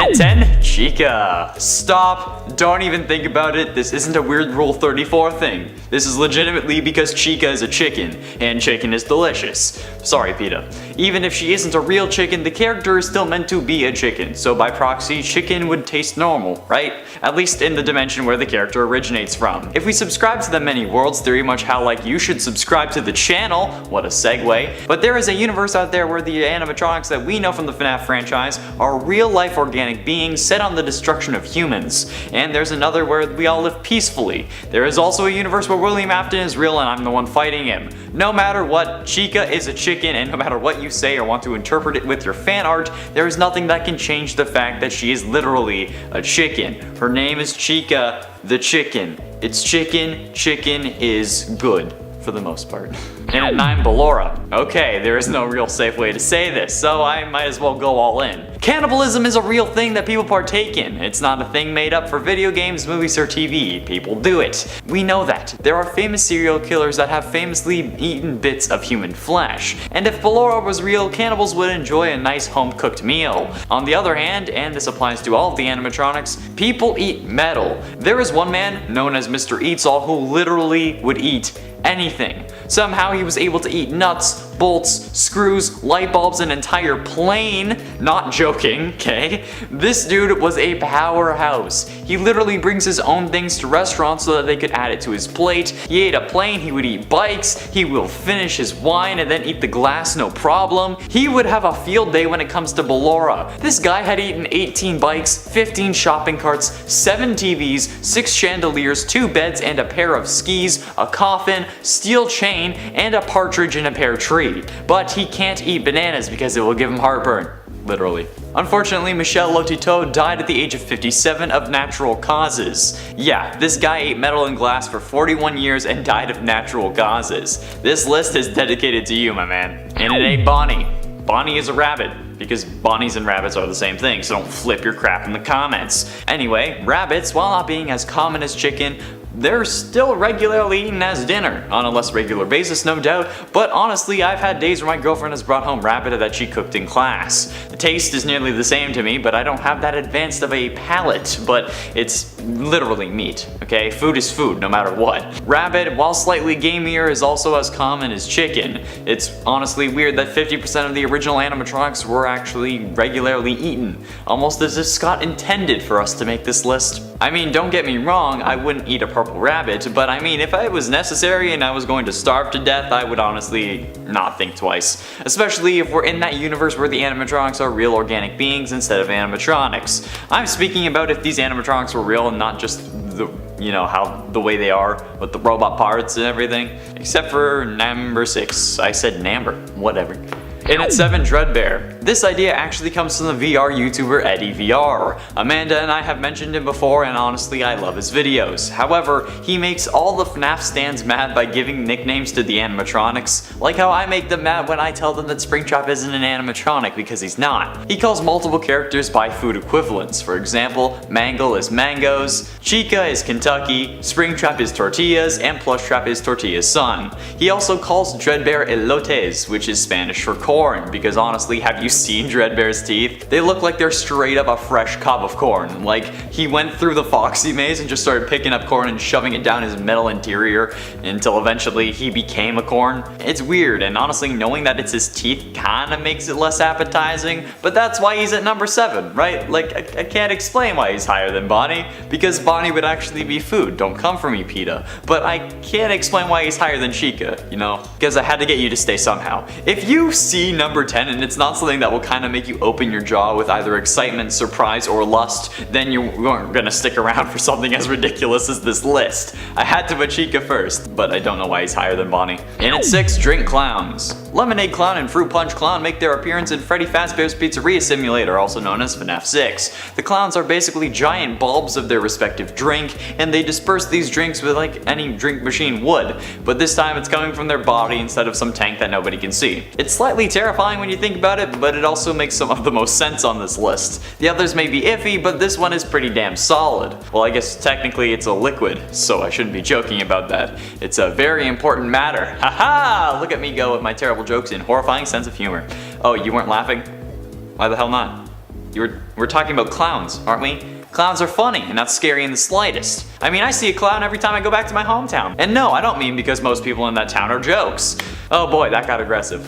at 10, Chica. Stop, don't even think about it. This isn't a weird Rule 34 thing. This is legitimately because Chica is a chicken, and chicken is delicious. Sorry, PETA. Even if she isn't a real chicken, the character is still meant to be a chicken, so by proxy, chicken would taste normal, right? At least in the dimension where the character originates from. If we subscribe to the many worlds theory, much how like you should subscribe to the channel, what a segue, but there is a universe out there where the animatronics that we know from the FNAF franchise are real-life organic beings set on the destruction of humans. And there's another where we all live peacefully. There is also a universe where William Afton is real and I'm the one fighting him. No matter what, Chica is a chicken, and no matter what you say or want to interpret it with your fan art, there is nothing that can change the fact that she is literally a chicken. Her name is Chica the chicken. It's chicken, chicken is good. For the most part. And at 9, Ballora. Okay, there is no real safe way to say this, so I might as well go all in. Cannibalism is a real thing that people partake in. It's not a thing made up for video games, movies, or TV. People do it. We know that. There are famous serial killers that have famously eaten bits of human flesh. And if Ballora was real, cannibals would enjoy a nice home-cooked meal. On the other hand, and this applies to all of the animatronics, people eat metal. There is one man, known as Mr. Eats-All, who literally would eat anything. Somehow he was able to eat nuts, bolts, screws, light bulbs, an entire plane. Not joking, okay? This dude was a powerhouse. He literally brings his own things to restaurants so that they could add it to his plate. He ate a plane, he would eat bikes, he will finish his wine and then eat the glass no problem. He would have a field day when it comes to Ballora. This guy had eaten 18 bikes, 15 shopping carts, 7 TVs, 6 chandeliers, 2 beds and a pair of skis, a coffin, steel chain, and a partridge in a pear tree. But he can't eat bananas because it will give him heartburn. Literally. Unfortunately, Michel Lotito died at the age of 57 of natural causes. Yeah, this guy ate metal and glass for 41 years and died of natural causes. This list is dedicated to you, my man. And it ain't Bonnie. Bonnie is a rabbit, because bunnies and rabbits are the same thing, so don't flip your crap in the comments. Anyway, rabbits, while not being as common as chicken, they're still regularly eaten as dinner, on a less regular basis no doubt, but honestly I've had days where my girlfriend has brought home rabbit that she cooked in class. The taste is nearly the same to me, but I don't have that advanced of a palate, but it's literally meat, okay? Food is food, no matter what. Rabbit, while slightly gamier, is also as common as chicken. It's honestly weird that 50% of the original animatronics were actually regularly eaten, almost as if Scott intended for us to make this list. I mean, don't get me wrong, I wouldn't eat a purple rabbit, but I mean, if it was necessary and I was going to starve to death, I would honestly not think twice. Especially if we're in that universe where the animatronics are real organic beings instead of animatronics. I'm speaking about if these animatronics were real and not just the, you know, how the way they are with the robot parts and everything. Except for number 6. I said Namber, whatever. And at 7, Dreadbear. This idea actually comes from the VR YouTuber Eddie VR. Amanda and I have mentioned him before, and honestly I love his videos. However, he makes all the FNAF stands mad by giving nicknames to the animatronics, like how I make them mad when I tell them that Springtrap isn't an animatronic because he's not. He calls multiple characters by food equivalents. For example, Mangle is mangoes, Chica is Kentucky, Springtrap is tortillas, and Plushtrap is Tortilla's son. He also calls Dreadbear elotes, which is Spanish for corn, because honestly, have you seen Dreadbear's teeth? They look like they're straight up a fresh cob of corn. Like, he went through the Foxy maze and just started picking up corn and shoving it down his metal interior until eventually he became a corn. It's weird, and honestly, knowing that it's his teeth kinda makes it less appetizing, but that's why he's at number 7, right? Like, I can't explain why he's higher than Bonnie, because Bonnie would actually be food. Don't come for me, PETA. But I can't explain why he's higher than Chica, you know? Because I had to get you to stay somehow. If you see number 10 and it's not something that will kind of make you open your jaw with either excitement, surprise, or lust, then you aren't gonna stick around for something as ridiculous as this list. I had to put Chica first, but I don't know why he's higher than Bonnie. And at 6, Drink Clowns. Lemonade Clown and Fruit Punch Clown make their appearance in Freddy Fazbear's Pizzeria Simulator, also known as FNAF 6. The clowns are basically giant bulbs of their respective drink, and they disperse these drinks with like any drink machine would, but this time it's coming from their body instead of some tank that nobody can see. It's slightly terrifying when you think about it, but it also makes some of the most sense on this list. The others may be iffy, but this one is pretty damn solid. Well, I guess technically it's a liquid, so I shouldn't be joking about that. It's a very important matter. Haha! Look at me go with my terrible jokes and horrifying sense of humor. Oh, you weren't laughing? Why the hell not? We're talking about clowns, aren't we? Clowns are funny and not scary in the slightest. I mean, I see a clown every time I go back to my hometown. And no, I don't mean because most people in that town are jokes. Oh boy, that got aggressive.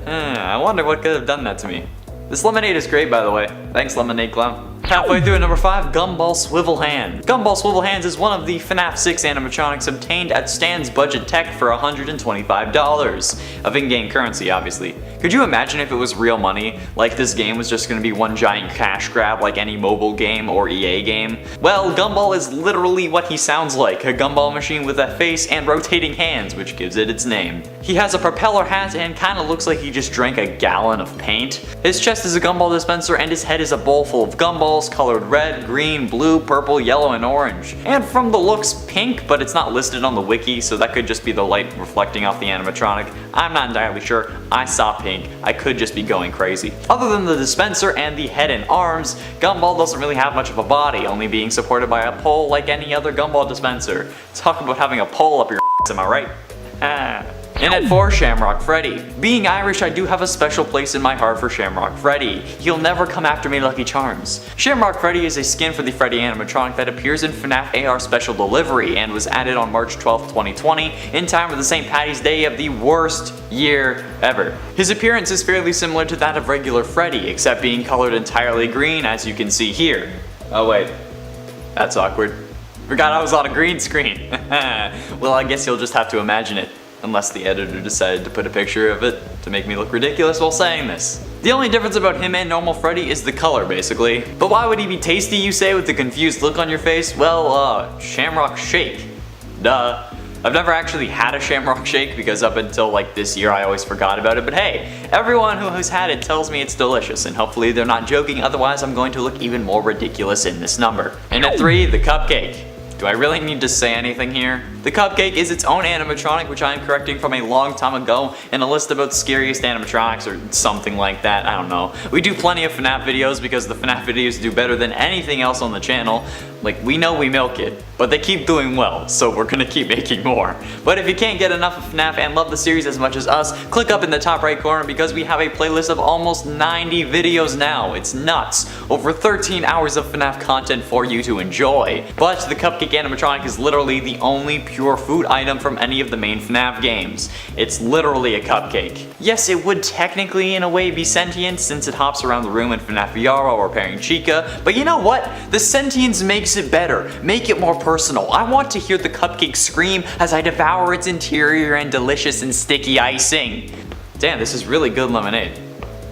I wonder what could have done that to me. This lemonade is great, by the way. Thanks, Lemonade Clown. Halfway through at number 5, Gumball Swivel Hand. Gumball Swivel Hands is one of the FNAF 6 animatronics obtained at Stan's Budget Tech for $125 of in-game currency, obviously. Could you imagine if it was real money? Like this game was just gonna be one giant cash grab like any mobile game or EA game? Well, Gumball is literally what he sounds like, a gumball machine with a face and rotating hands, which gives it its name. He has a propeller hat and kinda looks like he just drank a gallon of paint. His chest is a gumball dispenser and his head is a bowl full of gumballs colored red, green, blue, purple, yellow, and orange. And from the looks, pink, but it's not listed on the wiki, so that could just be the light reflecting off the animatronic. I'm not entirely sure. I saw pink. I could just be going crazy. Other than the dispenser and the head and arms, Gumball doesn't really have much of a body, only being supported by a pole like any other gumball dispenser. Talk about having a pole up your am I right? And at 4, Shamrock Freddy. Being Irish, I do have a special place in my heart for Shamrock Freddy. He'll never come after me, Lucky Charms. Shamrock Freddy is a skin for the Freddy animatronic that appears in FNAF AR Special Delivery and was added on March 12, 2020, in time for the St. Patty's Day of the worst year ever. His appearance is fairly similar to that of regular Freddy, except being colored entirely green, as you can see here. Oh wait, that's awkward. Forgot I was on a green screen. Well, I guess you'll just have to imagine it. Unless the editor decided to put a picture of it to make me look ridiculous while saying this. The only difference about him and normal Freddy is the color, basically. But why would he be tasty, you say, with the confused look on your face? Well, Shamrock Shake. Duh. I've never actually had a Shamrock Shake because up until like this year I always forgot about it, but hey, everyone who has had it tells me it's delicious and hopefully they're not joking, otherwise I'm going to look even more ridiculous in this number. And at 3, the Cupcake. Do I really need to say anything here? The Cupcake is its own animatronic, which I am correcting from a long time ago in a list about scariest animatronics or something like that, I don't know. We do plenty of FNAF videos because the FNAF videos do better than anything else on the channel. Like, we know we milk it, but they keep doing well, so we're gonna keep making more. But if you can't get enough of FNAF and love the series as much as us, click up in the top right corner because we have a playlist of almost 90 videos now. It's nuts. Over 13 hours of FNAF content for you to enjoy. But the Cupcake animatronic is literally the only pure food item from any of the main FNAF games. It's literally a cupcake. Yes, it would technically in a way be sentient since it hops around the room in FNAF VR while repairing Chica, but you know what? The sentience makes it better. Make it more personal. I want to hear the cupcake scream as I devour its interior and delicious and sticky icing. Damn, this is really good lemonade.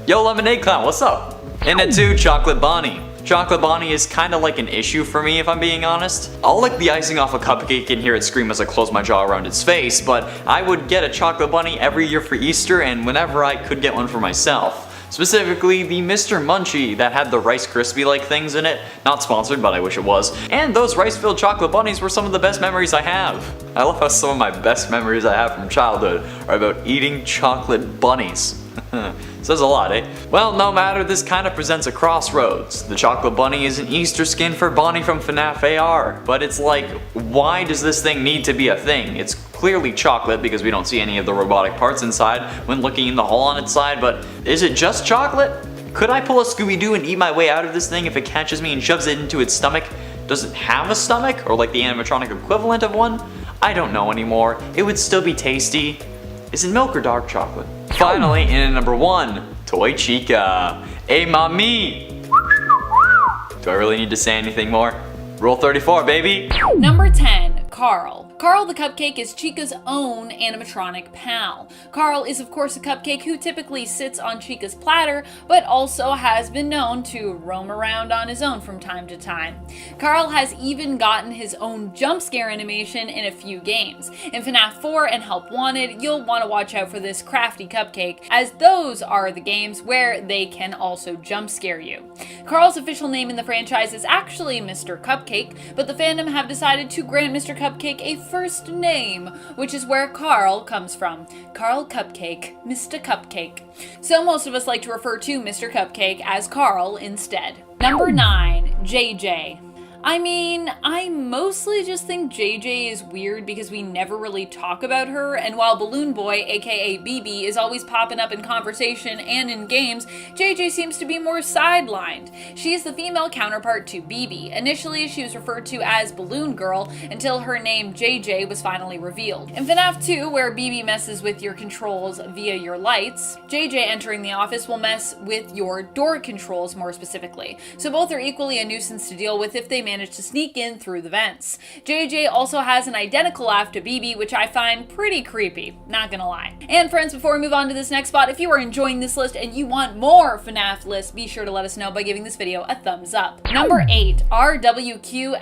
Yo, Lemonade Clown, what's up? And at 2, Chocolate Bonnie. Chocolate Bonnie is kinda like an issue for me if I'm being honest. I'll lick the icing off a cupcake and hear it scream as I close my jaw around its face, but I would get a Chocolate Bunny every year for Easter and whenever I could get one for myself. Specifically, the Mr. Munchie that had the Rice Krispie-like things in it. Not sponsored, but I wish it was. And those rice-filled chocolate bunnies were some of the best memories I have. I love how some of my best memories I have from childhood are about eating chocolate bunnies. Says a lot, eh? Well, no matter, this kind of presents a crossroads. The Chocolate Bunny is an Easter skin for Bonnie from FNAF AR, but it's like, why does this thing need to be a thing? It's clearly chocolate because we don't see any of the robotic parts inside when looking in the hole on its side, but is it just chocolate? Could I pull a Scooby-Doo and eat my way out of this thing if it catches me and shoves it into its stomach? Does it have a stomach, or like the animatronic equivalent of one? I don't know anymore. It would still be tasty. Is it milk or dark chocolate? Finally, in at number 1, Toy Chica. Hey, mommy! Do I really need to say anything more? Rule 34, baby! Number 10, Carl. Carl the Cupcake is Chica's own animatronic pal. Carl is of course a cupcake who typically sits on Chica's platter, but also has been known to roam around on his own from time to time. Carl has even gotten his own jump scare animation in a few games. In FNAF 4 and Help Wanted, you'll want to watch out for this crafty cupcake, as those are the games where they can also jump scare you. Carl's official name in the franchise is actually Mr. Cupcake, but the fandom have decided to grant Mr. Cupcake a first name, which is where Carl comes from. Carl Cupcake, Mr. Cupcake. So most of us like to refer to Mr. Cupcake as Carl instead. Number 9, JJ. I mean, I mostly just think JJ is weird because we never really talk about her, and while Balloon Boy, aka BB, is always popping up in conversation and in games, JJ seems to be more sidelined. She is the female counterpart to BB. Initially, she was referred to as Balloon Girl until her name JJ was finally revealed. In FNAF 2, where BB messes with your controls via your lights, JJ entering the office will mess with your door controls more specifically, so both are equally a nuisance to deal with if they manage to sneak in through the vents. JJ also has an identical laugh to BB, which I find pretty creepy, not gonna lie. And friends, before we move on to this next spot, if you are enjoying this list and you want more FNAF lists, be sure to let us know by giving this video a thumbs up. Number 8, RWQFSFAXC,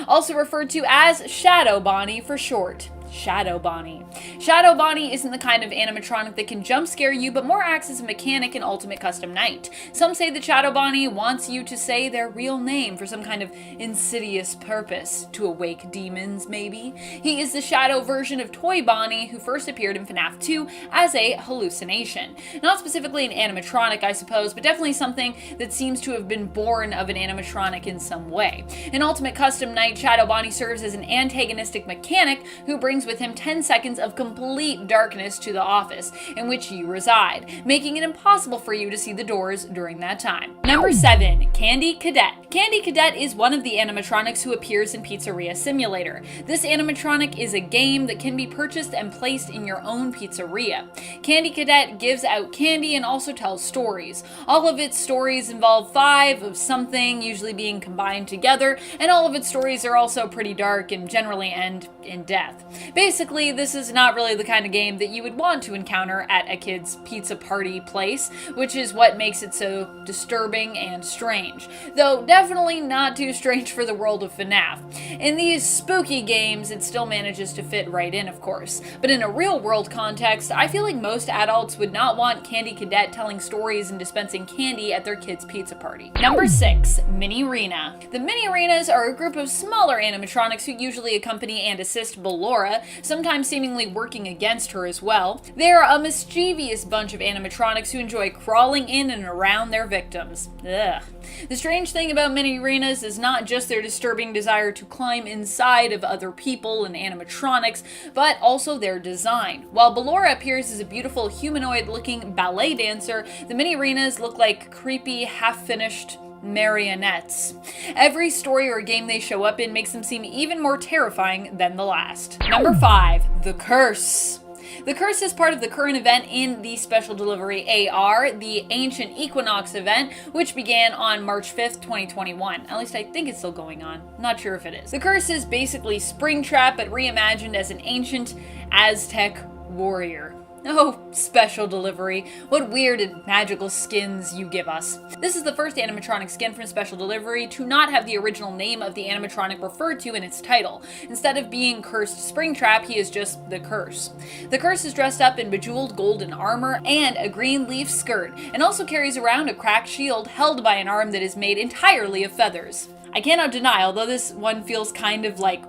also referred to as Shadow Bonnie for short. Shadow Bonnie. Shadow Bonnie isn't the kind of animatronic that can jump scare you, but more acts as a mechanic in Ultimate Custom Night. Some say that Shadow Bonnie wants you to say their real name for some kind of insidious purpose, to awake demons maybe. He is the shadow version of Toy Bonnie, who first appeared in FNAF 2 as a hallucination. Not specifically an animatronic, I suppose, but definitely something that seems to have been born of an animatronic in some way. In Ultimate Custom Night, Shadow Bonnie serves as an antagonistic mechanic who brings with him 10 seconds of complete darkness to the office in which you reside, making it impossible for you to see the doors during that time. Number 7, Candy Cadet. Candy Cadet is one of the animatronics who appears in Pizzeria Simulator. This animatronic is a game that can be purchased and placed in your own pizzeria. Candy Cadet gives out candy and also tells stories. All of its stories involve 5 of something, usually being combined together, and all of its stories are also pretty dark and generally end in death. Basically, this is not really the kind of game that you would want to encounter at a kid's pizza party place, which is what makes it so disturbing and strange. Though definitely not too strange for the world of FNAF. In these spooky games, it still manages to fit right in, of course. But in a real world context, I feel like most adults would not want Candy Cadet telling stories and dispensing candy at their kid's pizza party. Number 6, Mini Rena. The Mini Renas are a group of smaller animatronics who usually accompany and assist Ballora, sometimes seemingly working against her as well. They are a mischievous bunch of animatronics who enjoy crawling in and around their victims. Ugh. The strange thing about Mini Renas is not just their disturbing desire to climb inside of other people and animatronics, but also their design. While Ballora appears as a beautiful humanoid-looking ballet dancer, the Mini Renas look like creepy, half-finished marionettes. Every story or game they show up in makes them seem even more terrifying than the last. Number 5, The Curse. The Curse is part of the current event in the Special Delivery AR, the Ancient Equinox event, which began on March 5th, 2021. At least I think it's still going on. Not sure if it is. The Curse is basically Springtrap, but reimagined as an ancient Aztec warrior. Oh, Special Delivery, what weird and magical skins you give us. This is the first animatronic skin from Special Delivery to not have the original name of the animatronic referred to in its title. Instead of being Cursed Springtrap, he is just The Curse. The Curse is dressed up in bejeweled golden armor and a green leaf skirt, and also carries around a cracked shield held by an arm that is made entirely of feathers. I cannot deny, although this one feels kind of like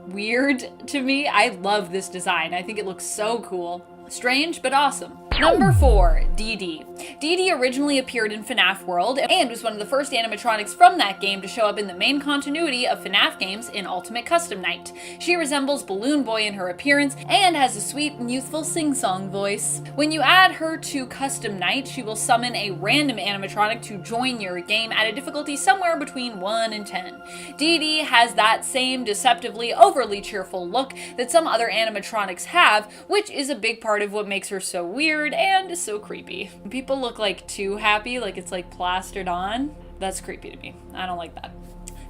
weird to me, I love this design. I think it looks so cool. Strange, but awesome. Number 4, Dee Dee. Dee Dee originally appeared in FNAF World and was one of the first animatronics from that game to show up in the main continuity of FNAF games in Ultimate Custom Night. She resembles Balloon Boy in her appearance and has a sweet and youthful sing-song voice. When you add her to Custom Night, she will summon a random animatronic to join your game at a difficulty somewhere between 1 and 10. Dee Dee has that same deceptively overly cheerful look that some other animatronics have, which is a big part of what makes her so weird and so creepy. People look like too happy, like it's like plastered on. That's creepy to me. I don't like that.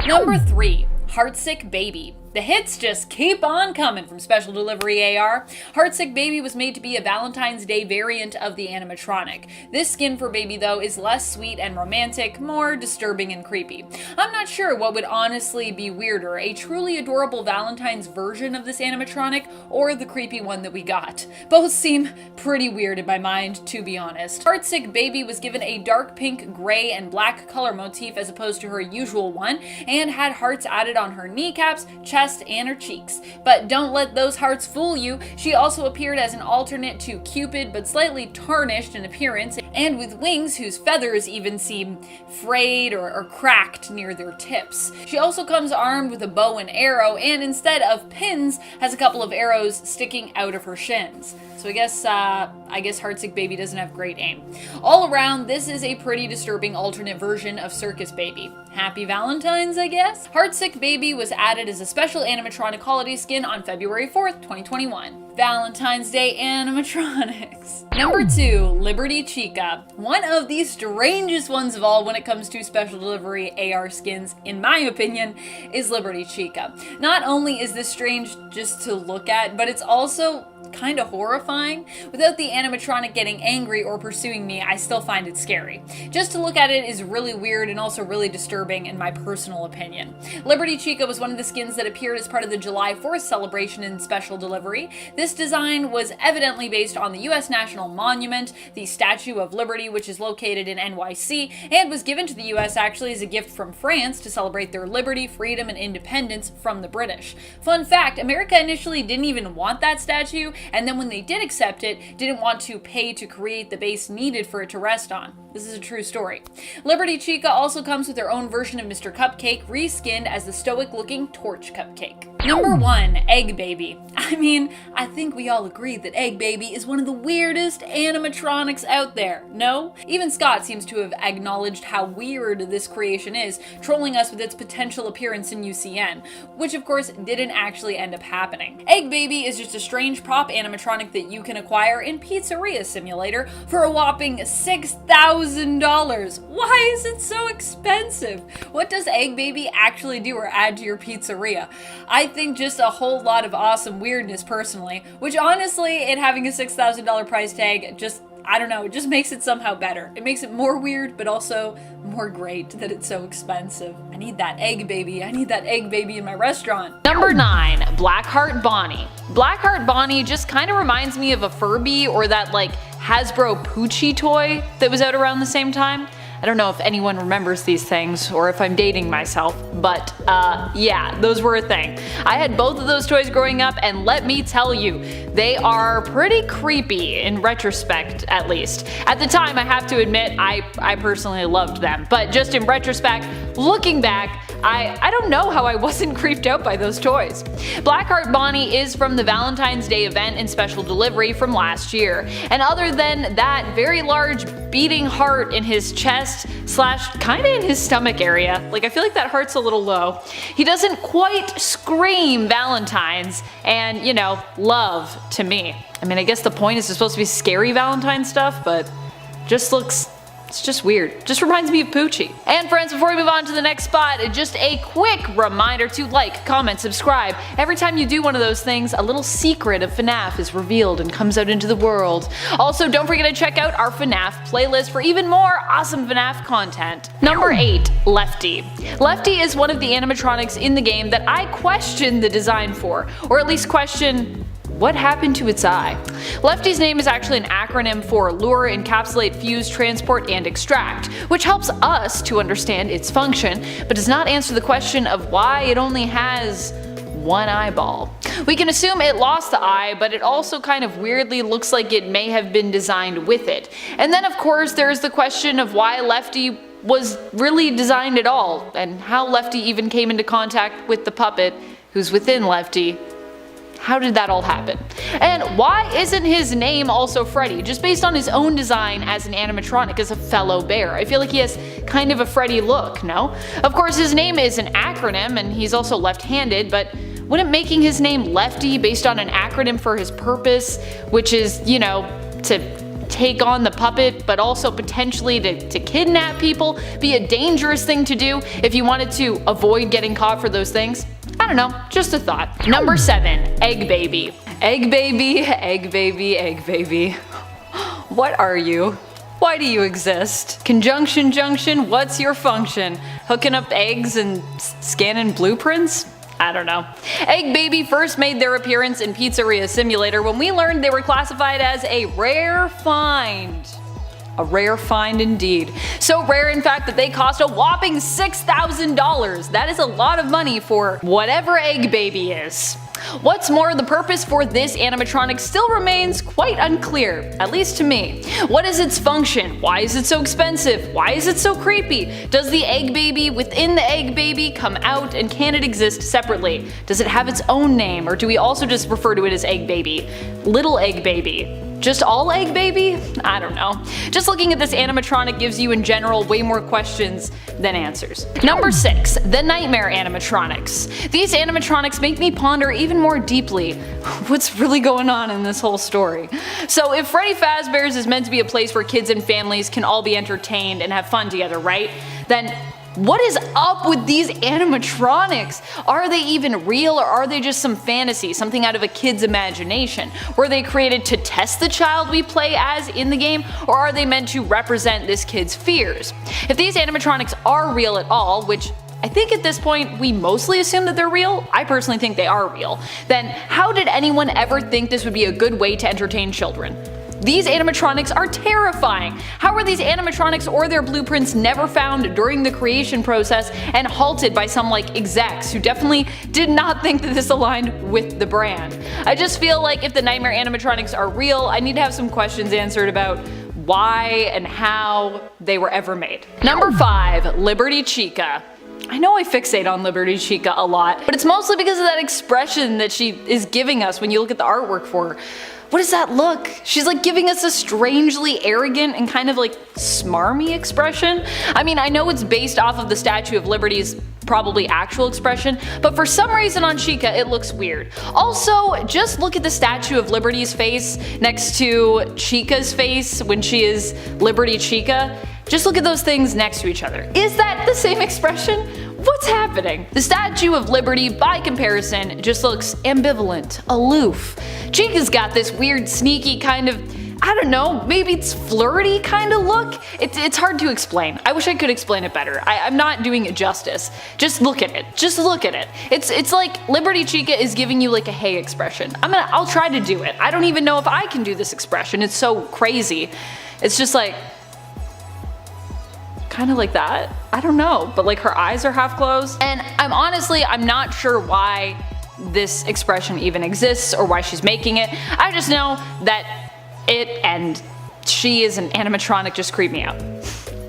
Number 3, Heartsick Baby. The hits just keep on coming from Special Delivery AR. Heartsick Baby was made to be a Valentine's Day variant of the animatronic. This skin for Baby, though, is less sweet and romantic, more disturbing and creepy. I'm not sure what would honestly be weirder, a truly adorable Valentine's version of this animatronic, or the creepy one that we got. Both seem pretty weird in my mind, to be honest. Heartsick Baby was given a dark pink, gray, and black color motif as opposed to her usual one, and had hearts added on her kneecaps, chest, chest and her cheeks. But don't let those hearts fool you. She also appeared as an alternate to Cupid, but slightly tarnished in appearance, and with wings whose feathers even seem frayed or cracked near their tips. She also comes armed with a bow and arrow, and instead of pins, has a couple of arrows sticking out of her shins. So I guess Heartsick Baby doesn't have great aim. All around, this is a pretty disturbing alternate version of Circus Baby. Happy Valentine's, I guess? Heartsick Baby was added as a special animatronic holiday skin on February 4th, 2021. Valentine's Day animatronics. Number 2, Liberty Chica. One of the strangest ones of all when it comes to special delivery AR skins, in my opinion, is Liberty Chica. Not only is this strange just to look at, but it's also kind of horrifying. Without the animatronic getting angry or pursuing me, I still find it scary. Just to look at it is really weird and also really disturbing in my personal opinion. Liberty Chica was one of the skins that appeared as part of the July 4th celebration in special delivery. This design was evidently based on the US National Monument, the Statue of Liberty, which is located in NYC, and was given to the US actually as a gift from France to celebrate their liberty, freedom, and independence from the British. Fun fact, America initially didn't even want that statue, and then when they did accept it, didn't want to pay to create the base needed for it to rest on. This is a true story. Liberty Chica also comes with their own version of Mr. Cupcake, reskinned as the stoic-looking Torch Cupcake. Number 1, Egg Baby. I mean, I think we all agree that Egg Baby is one of the weirdest animatronics out there, no? Even Scott seems to have acknowledged how weird this creation is, trolling us with its potential appearance in UCN, which of course didn't actually end up happening. Egg Baby is just a strange prop animatronic that you can acquire in Pizzeria Simulator for a whopping $6,000. Why is it so expensive? What does Egg Baby actually do or add to your pizzeria? I think just a whole lot of awesome weirdness personally, which honestly, it having a $6,000 price tag just, I don't know, it just makes it somehow better. It makes it more weird, but also more great that it's so expensive. I need that Egg Baby. I need that Egg Baby in my restaurant. Number 9, Blackheart Bonnie. Blackheart Bonnie just kind of reminds me of a Furby or that like Hasbro Poochie toy that was out around the same time. I don't know if anyone remembers these things or if I'm dating myself, but yeah, those were a thing. I had both of those toys growing up, and let me tell you, they are pretty creepy in retrospect, at least. At the time, I have to admit, I personally loved them, but just in retrospect, looking back, I don't know how I wasn't creeped out by those toys. Blackheart Bonnie is from the Valentine's Day event in special delivery from last year, and other than that very large beating heart in his chest slash kinda in his stomach area, like I feel like that heart's a little low, he doesn't quite scream Valentine's and, you know, love to me. I mean, I guess the point is it's supposed to be scary Valentine stuff, but just looks, it's just weird. Just reminds me of Poochie. And friends, before we move on to the next spot, just a quick reminder to like, comment, subscribe. Every time you do one of those things, a little secret of FNAF is revealed and comes out into the world. Also, don't forget to check out our FNAF playlist for even more awesome FNAF content. Number 8, Lefty. Lefty is one of the animatronics in the game that I question the design for, or at least question what happened to its eye. Lefty's name is actually an acronym for Lure, Encapsulate, Fuse, Transport, and Extract, which helps us to understand its function, but does not answer the question of why it only has one eyeball. We can assume it lost the eye, but it also kind of weirdly looks like it may have been designed with it. And then of course there's the question of why Lefty was really designed at all, and how Lefty even came into contact with the puppet who's within Lefty. How did that all happen? And why isn't his name also Freddy, just based on his own design as an animatronic as a fellow bear? I feel like he has kind of a Freddy look, no? Of course his name is an acronym and he's also left-handed, but wouldn't making his name Lefty based on an acronym for his purpose, which is, you know, to take on the puppet but also potentially to kidnap people, be a dangerous thing to do if you wanted to avoid getting caught for those things? I don't know, just a thought. Number 7, Egg Baby. Egg Baby, Egg Baby, Egg Baby. What are you? Why do you exist? Conjunction Junction, what's your function? Hooking up eggs and scanning blueprints? I don't know. Egg Baby first made their appearance in Pizzeria Simulator when we learned they were classified as a rare find. A rare find indeed. So rare in fact that they cost a whopping $6,000. That is a lot of money for whatever egg baby is. What's more, the purpose for this animatronic still remains quite unclear, at least to me. What is its function? Why is it so expensive? Why is it so creepy? Does the egg baby within the egg baby come out, and can it exist separately? Does it have its own name, or do we also just refer to it as egg baby? Little egg baby? Just all egg baby? I don't know. Just looking at this animatronic gives you in general way more questions than answers. Number 6. The Nightmare Animatronics. These animatronics make me ponder even more deeply what's really going on in this whole story. So if Freddy Fazbear's is meant to be a place where kids and families can all be entertained and have fun together, right? Then what is up with these animatronics? Are they even real, or are they just some fantasy, something out of a kid's imagination? Were they created to test the child we play as in the game, or are they meant to represent this kid's fears? If these animatronics are real at all, which I think at this point we mostly assume that they're real, I personally think they are real, then how did anyone ever think this would be a good way to entertain children? These animatronics are terrifying. How were these animatronics or their blueprints never found during the creation process and halted by some execs who definitely did not think that this aligned with the brand? I just feel like if the Nightmare animatronics are real, I need to have some questions answered about why and how they were ever made. Number 5. Liberty Chica. I know I fixate on Liberty Chica a lot, but it's mostly because of that expression that she is giving us when you look at the artwork for her. What does that look? She's giving us a strangely arrogant and kind of smarmy expression. I mean, I know it's based off of the Statue of Liberty's probably actual expression, but for some reason on Chica it looks weird. Also, just look at the Statue of Liberty's face next to Chica's face when she is Liberty Chica. Just look at those things next to each other. Is that the same expression? What's happening? The Statue of Liberty, by comparison, just looks ambivalent, aloof. Chica's got this weird, sneaky kind of, I don't know, maybe it's flirty kind of look? It's hard to explain. I wish I could explain it better. I'm not doing it justice. Just look at it. Just look at it. It's like Liberty Chica is giving you a hey expression. I'll try to do it. I don't even know if I can do this expression. It's so crazy. It's just kind of like that. I don't know, but her eyes are half closed. And I'm not sure why this expression even exists or why she's making it. I just know that it and she is an animatronic just creep me out.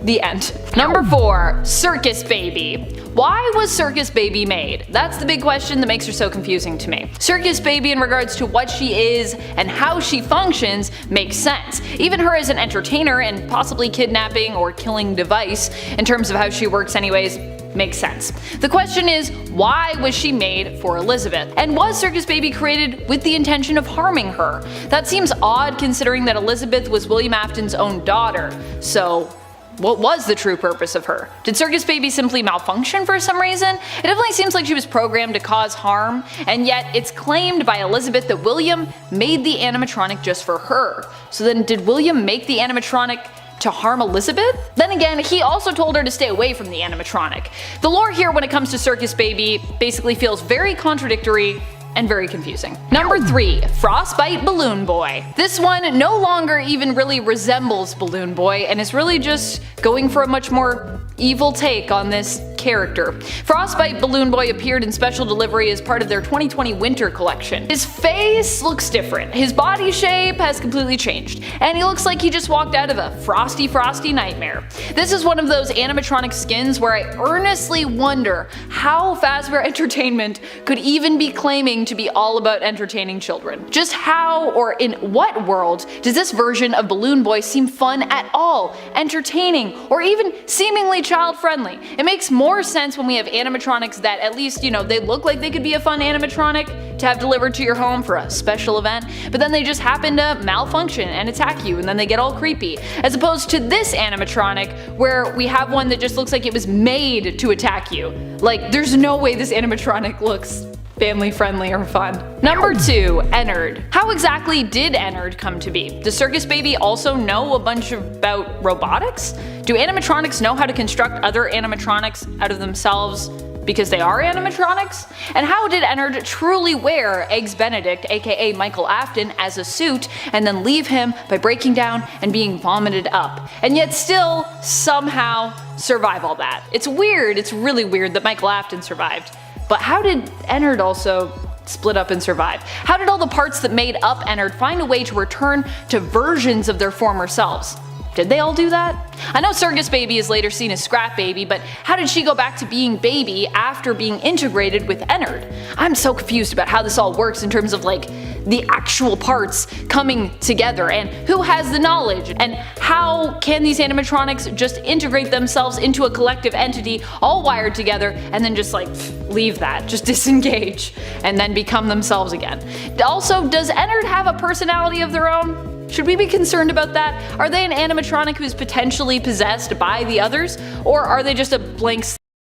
The end. Number 4. Circus Baby. Why was Circus Baby made? That's the big question that makes her so confusing to me. Circus Baby, in regards to what she is and how she functions, makes sense. Even her as an entertainer and possibly kidnapping or killing device, in terms of how she works anyways, makes sense. The question is, why was she made for Elizabeth? And was Circus Baby created with the intention of harming her? That seems odd considering that Elizabeth was William Afton's own daughter. So what was the true purpose of her? Did Circus Baby simply malfunction for some reason? It definitely seems like she was programmed to cause harm, and yet it's claimed by Elizabeth that William made the animatronic just for her. So then did William make the animatronic to harm Elizabeth? Then again, he also told her to stay away from the animatronic. The lore here when it comes to Circus Baby basically feels very contradictory and very confusing. Number 3. Frostbite Balloon Boy. This one no longer even really resembles Balloon Boy and is really just going for a much more evil take on this character. Frostbite Balloon Boy appeared in special delivery as part of their 2020 winter collection. His face looks different, his body shape has completely changed, and he looks like he just walked out of a frosty nightmare. This is one of those animatronic skins where I earnestly wonder how Fazbear Entertainment could even be claiming to be all about entertaining children. Just how or in what world does this version of Balloon Boy seem fun at all, entertaining, or even seemingly child-friendly? It makes more sense when we have animatronics that at least, they look like they could be a fun animatronic to have delivered to your home for a special event, but then they just happen to malfunction and attack you and then they get all creepy. As opposed to this animatronic where we have one that just looks like it was made to attack you. There's no way this animatronic looks family friendly or fun. Number 2. Ennard. How exactly did Ennard come to be? Does Circus Baby also know a bunch about robotics? Do animatronics know how to construct other animatronics out of themselves? because they are animatronics? And how did Ennard truly wear Eggs Benedict, aka Michael Afton, as a suit and then leave him by breaking down and being vomited up, and yet still somehow survive all that? It's weird, it's really weird that Michael Afton survived. But how did Ennard also split up and survive? How did all the parts that made up Ennard find a way to return to versions of their former selves? Did they all do that? I know Circus Baby is later seen as Scrap Baby, but how did she go back to being Baby after being integrated with Ennard? I'm so confused about how this all works in terms of like the actual parts coming together, and who has the knowledge, and how can these animatronics just integrate themselves into a collective entity all wired together and then just like leave that, just disengage and then become themselves again. Also, does Ennard have a personality of their own? Should we be concerned about that? Are they an animatronic who's potentially possessed by the others, or are they just a blank